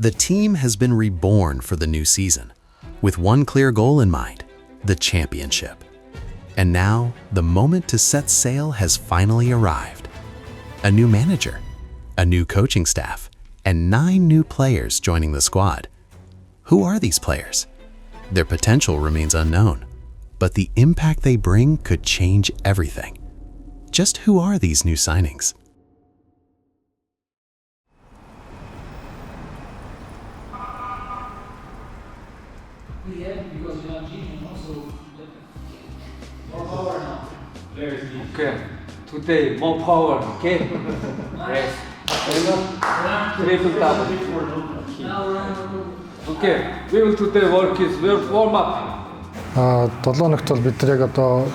The team has been reborn for the new season, with one clear goal in mind, the championship. And now, the moment to set sail has finally arrived. A new manager, a new coaching staff, and 9 new players joining the squad. Who are these players? Their potential remains unknown, but the impact they bring could change everything. Just who are these new signings? Okay, today more power, okay? Yes. Triple double. Okay, we will today work is warm up. 7 хоногт бол бид нар яг одоо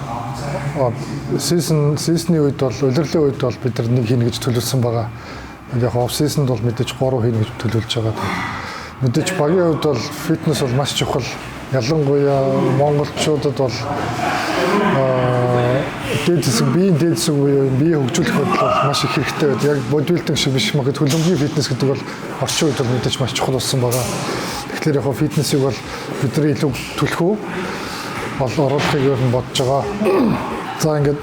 сизны үед бол улирлын үед бол бид нар нэг хийнэ гэж төлөвлөсөн байгаа. Яг оф сизнд бол мэдээж 3 хийнэ гэж төлөвлөж байгаа. Мэдээж багийн хувьд бол фитнес бол маш чухал. Ялангуяа монголчуудад бол дээд хэсэг буюу бие хөгжүүлэх бол маш их хэрэгтэй байдаг. Яг бодибилдинг шиг биш магад хөлбөмбөгийн фитнес гэдэг бол орчин үед бол мэдээж маш чухал болсон байгаа. Тэгэхээр яг фитнесийг бол бидний илүү төлхөө оруулахыг ер нь бодож байгаа. За ингээд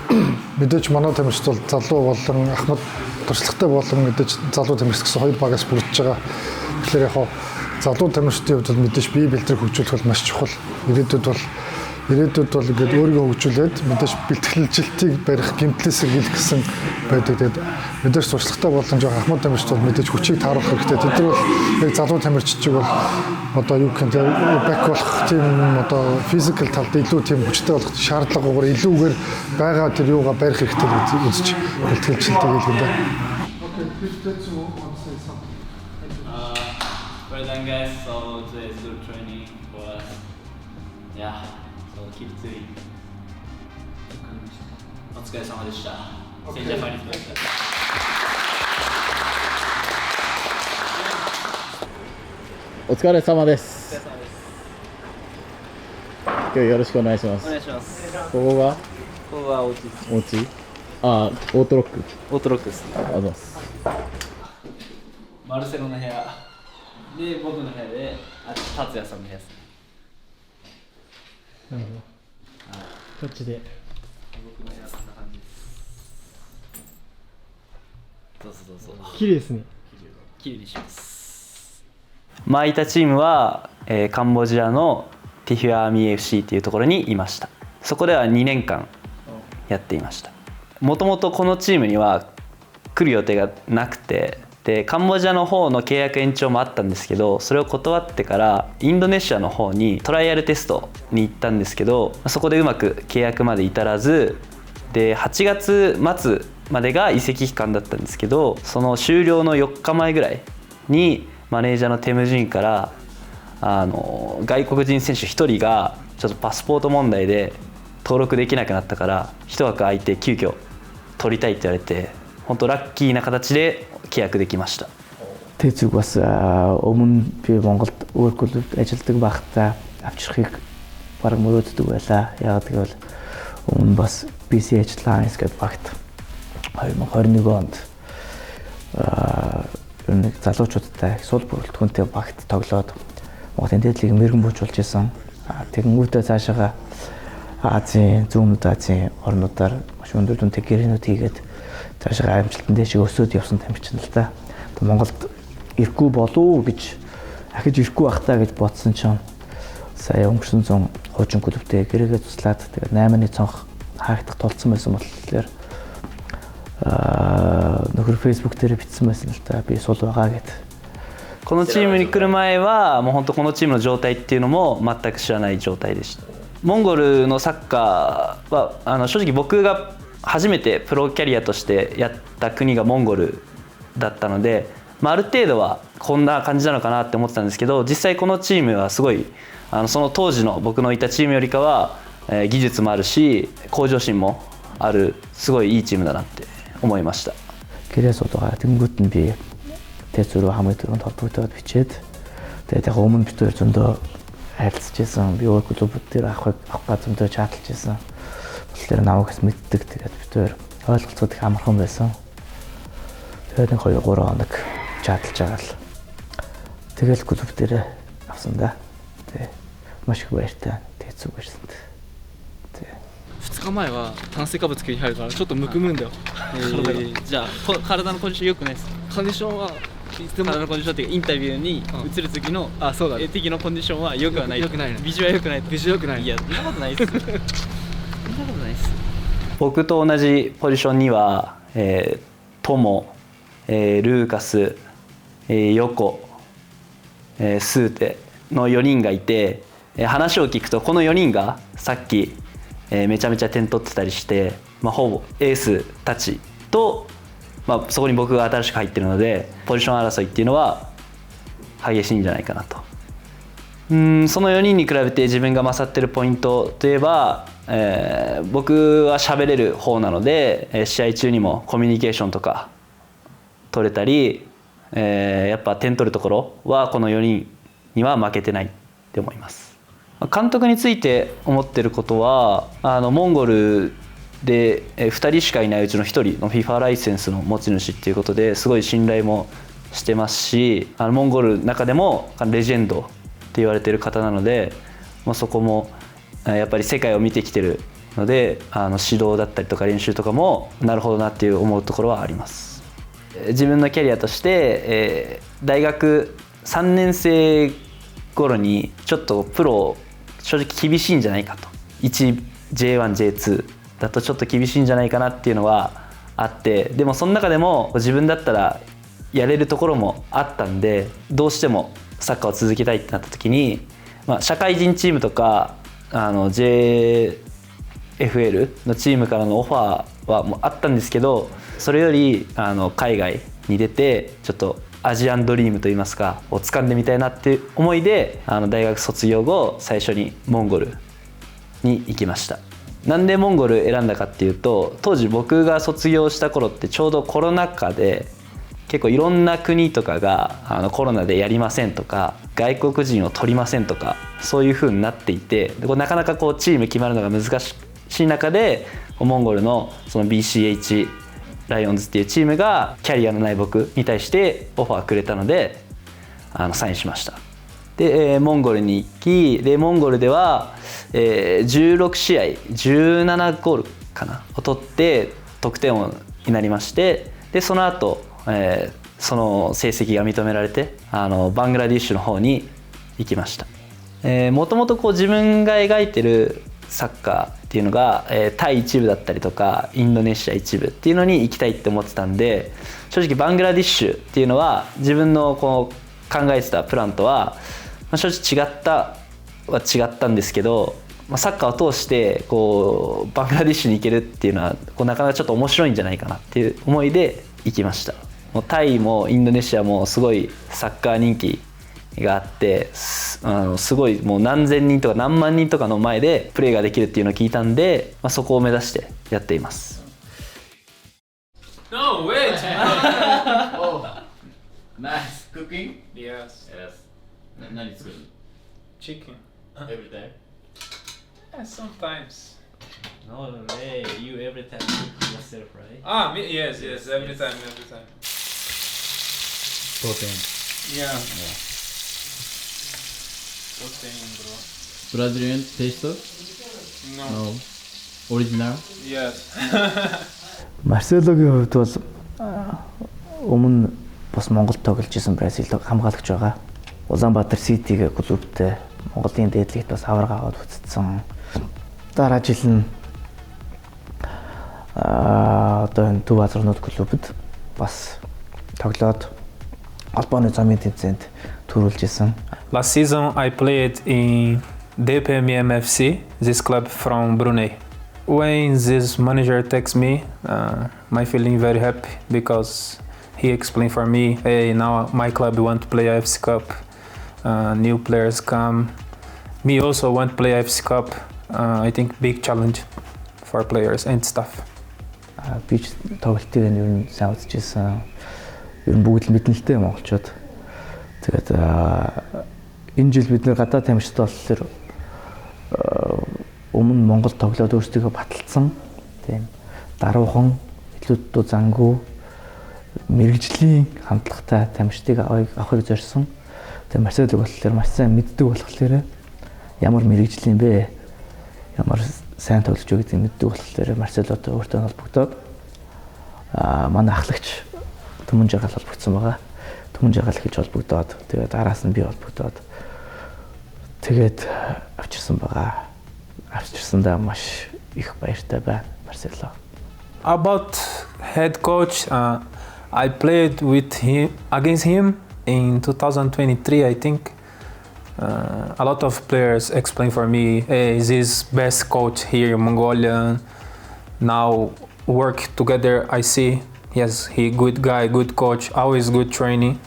мэдээж манай тамирчид бол залуу болон ахмад туршлагатай болон мэдээж залуу тамирчид гэсэн 2 багаас бүрдэж байгаа. Тэгэхээр яг залуу тамирчдын хувьд бол мэдээж бие бэлтрийг хөгжүүлэх бол маш чухал. Ирээдүйд бол ингээд өөрийгөө хөгжүүлээд мэдээж бэлтгэлжилтийг барих, гэмтлээс сэргийлэх гэсэн байдаг. Тэгээд мэдээж туршлагатай болон жоох ахмад тамирчид бол мэдээж хүчийг тааруулах хэрэгтэй. Тэд нар бол яг залуу тамирчид бол одоо юу гэх юм бэк болох тийм одоо физикал талд илүү тийм хүчтэй болох шаардлагагаар илүүгээр байгаа тэр юугаа барих хэрэгтэй гэж үзэж бэлтгэлжилтийг хэлгэнэ. Well done guys, so today's good training for us. Yeah, so keep doing. お疲れ様でした。戦者ファイナルでした。お疲れ様です。今日よろしくお願いします。お願いします。ここがここはお家です。お家？あ、オートロック。オートロックですね。ありがとうございます。マルセロの部屋で僕の部屋で、あと達也さんの部屋ですね。なるほど。こっちで。僕の部屋こんな感じです。どうぞどうぞ。綺麗ですね。綺麗にします。前いたチームは、カンボジアのティフュアーミ FC っていうところにいました。そこでは2年間やっていました。もともとこのチームには来る予定がなくて、でカンボジアの方の契約延長もあったんですけど、それを断ってからインドネシアの方にトライアルテストに行ったんですけど、そこでうまく契約まで至らず、で8月末までが移籍期間だったんですけど、その終了の4日前ぐらいにマネージャーのテムジンから外国人選手1人がちょっとパスポート問題で登録できなくなったから1枠空いて急遽取りたいって言われて、本当ラッキーな形で契約できました。Тэцэг бас өмнө би Монголд өөр клубт ажилладаг байхдаа авчрахыг бараг мөрөөддөг байлаа. Яг тэгвэл өмнө бас BCH Lions гэдэг багт 2021 онд нэг залуучуудтай их сул бүрэлдэхүүнтэй багт тоглоод Монголын дээдлийг мэрэгэн буучулж исэн. Тэгэнгүүтээ цаашаага Азийн, Зүүн Азийн орнуудаар маш өндөр дүнтэй гэрэнүүд хийгээд цаашаа амжилтанд дэшиг өсөөд явсан тамирчин л та. Монголд ирэхгүй болов гэж ахиж ирэхгүй бахтаа гэж бодсон чинь сая өнгөрсөн зун хуучин клубтэй гэрээгээ туслаад тэгээд 8-ны цонх хаагдах тулцсан байсан болохоор нөхөр Facebook дээр бичсэн байсан л та. Би сул байгаа гэд. このチームに来る前はもう本当このチームの状態っていうのも全く知らない状態でした。モンゴルのサッカーは正直僕が初めてプロキャリアとしてやった国がモンゴルだったので、ある程度はこんな感じなのかなって思ってたんですけど、実際このチームはすごいその当時の僕のいたチームよりかは技術もあるし向上心もある、すごいいいチームだなって思いました。Гэрээсуудаа тэнгуут нь би тэцүүрөө хамгийн түрүүнд холбогдоод бичээд тэгээд яг өмнө бид хоёр зөндөө харилцаж байсан. Би өөр клубүүд дээр авах зөндөө чаталж байсан. Тэгэхээр намайг мэддэг. Тэгээд бид хоёр ойлголцоод их амархан байсан. Тэгээд 2-3 хоног чаталж байгаа л тэгэл клуб дээр авсан да. Тэг. Маш их баяртай. Тэг зүг байсан. 2日前は炭水化物急に入るからちょっとむくむんだよ、じゃあ体のコンディション良くないですか？コンディションはいつでも体のコンディションっていうかインタビューに映る時の的のコンディションは良くはない。良くないの。ビジュアル良くない。ビジュアル良くない。いやそんなことないです。そんなことないです。僕と同じポジションには、トモ、ルーカス、ヨコ、スーテの4人がいて、話を聞くとこの4人がさっきめちゃめちゃ点取ってたりして、ほぼエースたちと、そこに僕が新しく入ってるのでポジション争いっていうのは激しいんじゃないかなと。その4人に比べて自分が勝ってるポイントといえば、僕は喋れる方なので試合中にもコミュニケーションとか取れたり、やっぱ点取るところはこの4人には負けてないって思います。監督について思ってることはモンゴルで2人しかいないうちの1人の FIFA ライセンスの持ち主っていうことですごい信頼もしてますし、モンゴルの中でもレジェンドって言われてる方なので、そこもやっぱり世界を見てきてるので指導だったりとか練習とかもなるほどなっていう思うところはあります。自分のキャリアとして、大学3年生頃にちょっとプロ正直厳しいんじゃないかと 1J1J2 だとちょっと厳しいんじゃないかなっていうのはあって、でもその中でも自分だったらやれるところもあったんでどうしてもサッカーを続けたいってなった時に、社会人チームとかJFL のチームからのオファーはもうあったんですけど、それより海外に出てちょっとアジアンドリームといいますかを掴んでみたいなっていう思いで大学卒業後最初にモンゴルに行きました。なんでモンゴル選んだかっていうと、当時僕が卒業した頃ってちょうどコロナ禍で結構いろんな国とかがコロナでやりませんとか外国人を取りませんとかそういう風になっていて、なかなかチーム決まるのが難しい中でモンゴルのその BCHライオンズっていうチームがキャリアのない僕に対してオファーくれたのでサインしました。で、モンゴルに行き、でモンゴルでは、16試合17ゴールかなを取って得点王になりまして、でその後、その成績が認められてバングラディッシュの方に行きました。もともと自分が描いてるサッカーっていうのが、タイ一部だったりとかインドネシア一部っていうのに行きたいって思ってたんで、正直バングラディッシュっていうのは自分の考えてたプランとは、正直違ったんですけど、サッカーを通してバングラディッシュに行けるっていうのはなかなかちょっと面白いんじゃないかなっていう思いで行きました。もうタイもインドネシアもすごいサッカー人気があってすごいもう何千人とか何万人とかの前でプレーができるっていうのを聞いたんで、そこを目指してやっています。No, wait! Oh, nice cooking. Yes. Yes. 何作る？ Chicken. Every time. Yeah, sometimes. No way, you every time cook yourself, right? Ah, me, yes, every time. Protein. Yeah. Protein, bro. Brazilian taste? No. No. Original? Yes. Марселогийн хувьд бол өмнө бас Монголд тоглож исэн Бразил хамгаалагч байгаа. Улаанбаатар Ситигийн клубтэй Монголын дээдлэгт бас авраг аваад үтцсэн. Дараа жил нь одоо энэ Төв Азарнууд клубэд бас тоглоод Албаны замын тэмцээнд төрүүлж исэн. Last season I played in DPMM FC, this club from Brunei. When this manager texts me, my feeling very happy because he explained for me, hey, now my club want to play AFC Cup. New players come. Me also want to play AFC Cup. I think big challenge for players and staff. Би ч тоглолтыг нь ер нь сайн үзэж ирсэн. Ер нь бүгд л мэднэлтэй монголчууд. Тэгээд энэ жил бид нэр гадаад тамирчид болохоор өмнө Монгол тоглоод өөрсдөө баталсан. Тийм. Даруухан, илүү дуу зангүй, мэрэгжлийн хандлагатай тамирчдыг авахыг зорьсон. Тэгээ Марселог болохоор маш сайн мэддэг болохоор ямар мэрэгжил юм бэ? Ямар сайн тоглож байгаа гэдгийг мэддэг болохоор Марселотой өөртөө холбогдоод манай ахлагч Түмэн Жагаал холбогдсон байгаа. Түмэн Жагаал хийж холбогдоод тэгээд араас нь би холбогдоод тэгээд авчирсан байгаа. Авчирсандаа маш их баяртай байна Марсело. About head coach, I played with him against him in 2023, I think. A lot of players explained for me, hey, is his best coach here in Mongolia. Now work together, I see. Yes, he good guy, good coach, always good training.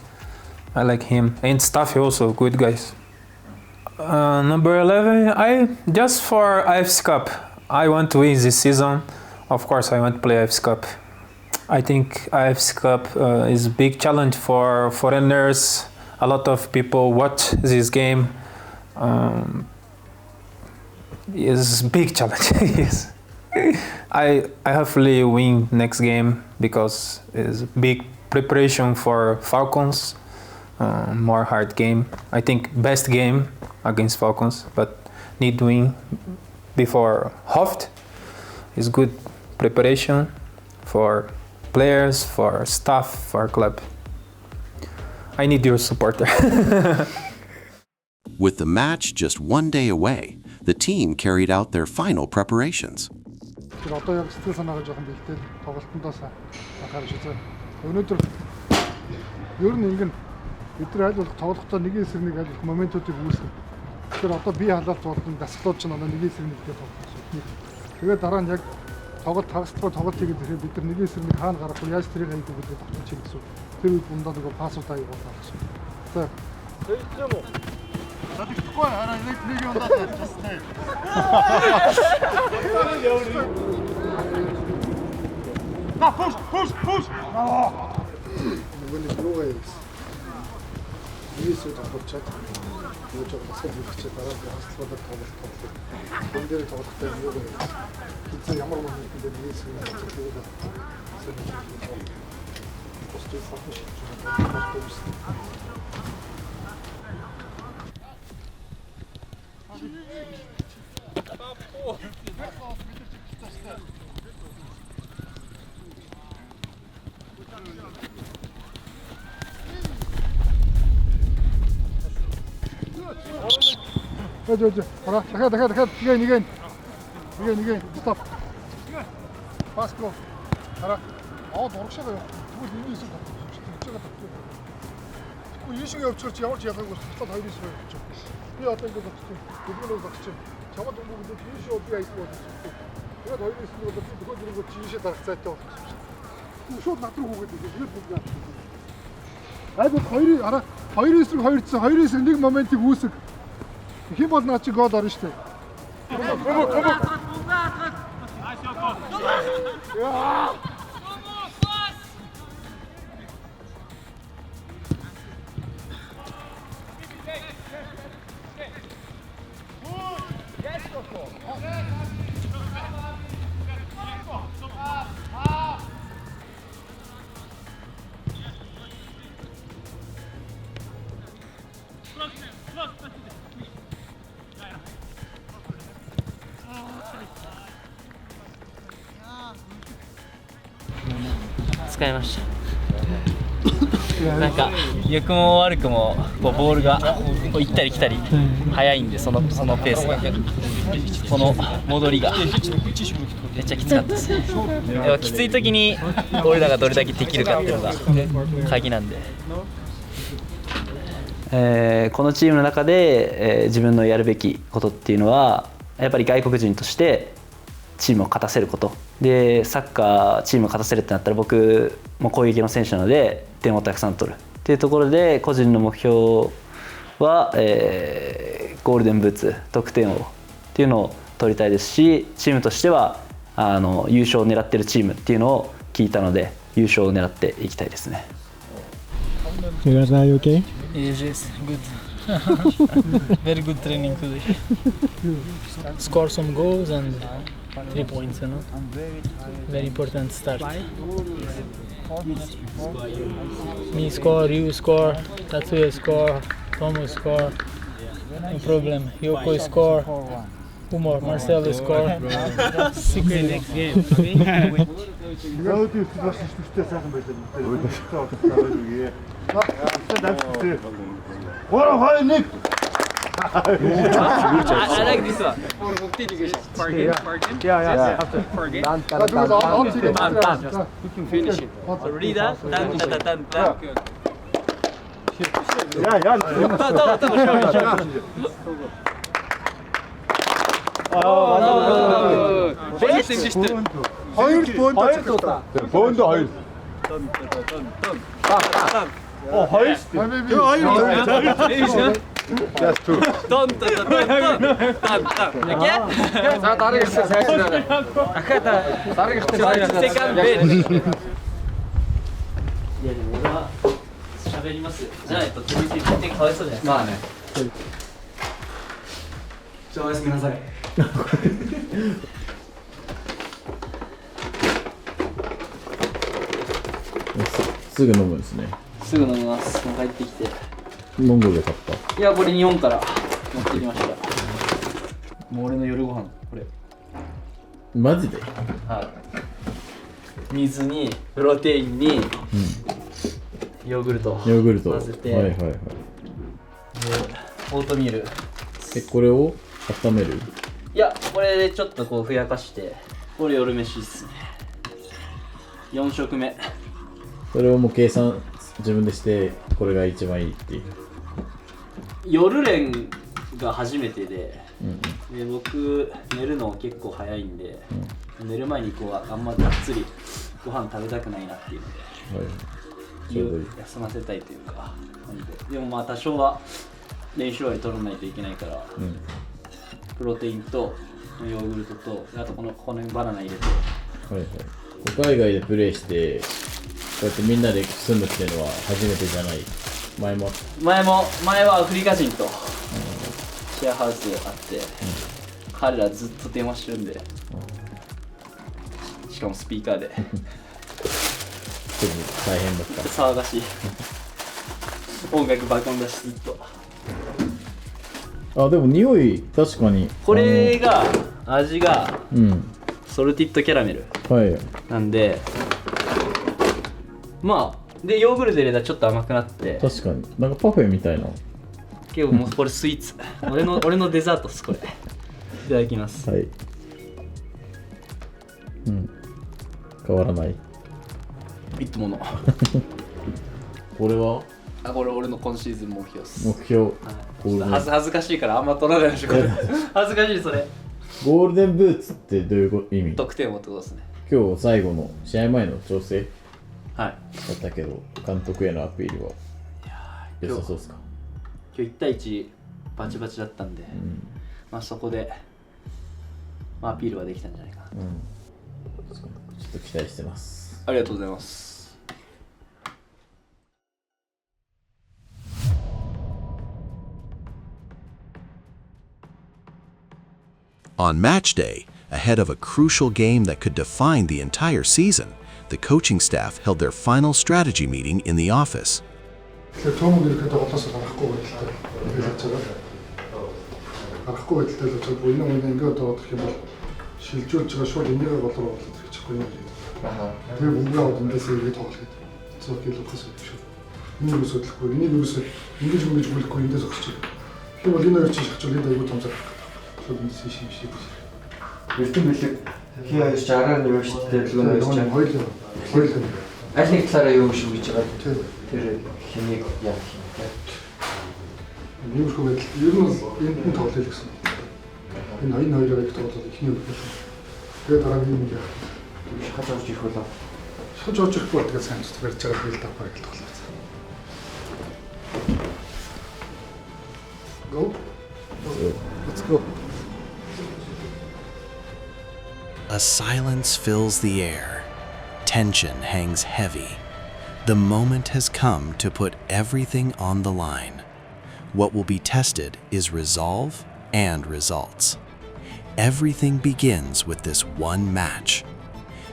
I like him. And staff also, good guys. Number 11, I just for AFC Cup. I want to win this season. Of course, I want to play AFC Cup. I think AFC Cup is a big challenge for foreigners. A lot of people watch this game. It's a big challenge. Yes. I hopefully win next game because it's a big preparation for Falcons. More hard game. I think best game against Falcons, but need to win before Hoft. It's good preparation for players, for staff, for club. I need your support there. With the match just one day away, the team carried out their final preparations. Тэр одоо яг сэтгэл санаагаа жоохон бэлдээд тоглолтондоо анхаарч үзээ. Өнөөдөр ер нь ингэн бид нар аль болох тоглохдоо нэг эсрэг нэг аль болох моментуудыг үүсгэн. Тэгэхээр одоо би халаалт болон дасгалууд ч надад нэг эсрэг нэгтэй тоглосон. Тэгээд дараа нь яг тоглолт хагасдаггүй тоглолт хийгээд ирэхэд бид нар нэг эсрэг нэг хаана гарах вэ? Яаж тэрийг хайдаг вэ гэдэг чинь гэсэн. Тэр үед бундаа нөгөө пассуудаа аяг болсон. За. Тэгсэн үү? Тэгэхгүй хараа нэг юм даа тастай. На push. Нөгөө руугаа явсан. Ийсээ тоглолцоод нөгөө жоо басаад үлчээ дараа нь хаслуулаад тоглолт. Хүн дээр тоглохтой юу вэ? Хэзээ ямар момент дээр ийсээ тоглолцоод постэр фокус хийж Hadi. Para. Дахиад. Нэг. Стоп. Пас го. Para. Дургашаа явах. Тэгвэл энэ хэсэг тавьчих байгаа. Тэгвэл ийшээ явчихвар чи ямар ч ялгаагүй хатад хоёр хэсэг явчих. Би одоо ингэ бодчих. Бүгдөө бодчих. Чамд бүгд ийшээ би айс бодчих. Тэгээд хоёр хэсэг бол бүгд дөрөнгөө чи ийшээ дарах цайтай болчих. Шууд над руу хүүгээд тэгээд бүгд яах. Айгуу хоёр хэсэг хоёрцсан. Хоёр хэсэг нэг моментиг үүсэг. Хэн бол наа чи гол орно штэ.使いました。なんか良くも悪くもこうボールがこう行ったり来たり速いんでそのペースがこの戻りがめっちゃきつかったです。やっぱきつい時に俺らがどれだけできるかっていうのが鍵なんで。このチームの中で、自分のやるべきことっていうのはやっぱり外国人としてチームを勝たせることで、サッカーチームを勝たせるってなったら僕も攻撃の選手なので点をたくさん取るっていうところで個人の目標は、ゴールデンブーツ得点王っていうのを取りたいですし、チームとしては優勝を狙ってるチームっていうのを聞いたので優勝を狙っていきたいですね。You guys are you okay? Yes, good. Very good training today. Score some goals and 3 points, you know. Very important start. Me score, you score, Tatsuya score, Tomo score. No problem. Yoko score. Umar, Marcelo score. Secret next game. I like this one. Parking. Yeah. After parking. Done. We can finish it. So read that. Done.喋ります。じゃあ続いて1点かわいそうじゃないですか。まあね。じゃあおやすみなさい。すぐ飲むんですね。すぐ飲みます。もう帰ってきて。モンゴルで買った。いやこれ日本から持ってきました。もう俺の夜ご飯これ。マジで？はい。水にプロテインに、ヨーグルト混ぜて、はい。でオートミール。これを温める？いやこれでちょっとこうふやかして、これ夜飯っすね。4食目。それをもう計算自分でしてこれが一番いいっていう。夜練が初めてで、で僕寝るの結構早いんで、寝る前にこうあんまがっつりご飯食べたくないなっていうので、休ませたいというか。でもまあ多少は練習終わり取らないといけないから、プロテインとヨーグルトとあとこのバナナ入れて、海外でプレーしてこうやってみんなで住むっていうのは初めてじゃない？前はアフリカ人とシェアハウスで会って、彼らずっと電話してるんで、しかもスピーカーで大変だった。騒がしい音楽爆音だしずっと。でも匂い確かにこれが味がソルティッドキャラメルなんで、まあでヨーグルト入れたらちょっと甘くなって、確かになんかパフェみたいな。結構もうこれスイーツ俺のデザートっすこれ。いただきます。変わらない。いつものこれはこれ俺の今シーズン目標っす。目標、恥ずかしいからあんま取らないでしょこれ。恥ずかしいそれ。ゴールデンブーツってどういう意味？得点をってことですね。今日最後の試合前の調整だったけど、監督へのアピールは良さそうですか？今日1対1バチバチだったんで、まあそこで、アピールはできたんじゃないかな。ちょっと期待してます。ありがとうございます。On match day, ahead of a crucial game that could define the entire season, the coaching staff held their final strategy meeting in the office. 도움을 이렇게 더없어서 갖고 있다. 갖고 있다. 저 보이는 거 어떻게 뭐 실질적으로 쇼 인내가 걸어 어떻게 찾고 있는지. 되게 뭔가 인데서 이게 더 어떻게 저렇게 놓고서 쇼. 이니 무슨 듣고 이니 무슨 인데 좀 주고 있고 인데서 그치. 그 어디나 그치 저기다 이거 좀 저기 시시. Эрдэнэ бэлэг хий аяс чараар нэмэгчтэй төлөв ярьж байгаа. Хоёул. Аль нэг талаараа юу шүү гэж байгаа. Тэр хэнийг яах юм бэ? Юу шүү гэдэг. Ер нь энд нь тоглоё гэсэн. Энэ хоёроо их тоглоод ихний үг байсан. Тэгээд дараагийн юм яах. Шахаж орж ирэх болоо. Шахаж орж ирэх бол тэгээд сайн ч барьж байгаа бил давхар гэж тоглоо. Go. Let's go. A silence fills the air. Tension hangs heavy. The moment has come to put everything on the line. What will be tested is resolve and results. Everything begins with this one match.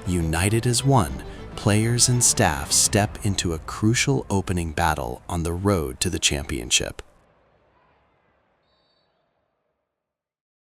United as one, players and staff step into a crucial opening battle on the road to the championship.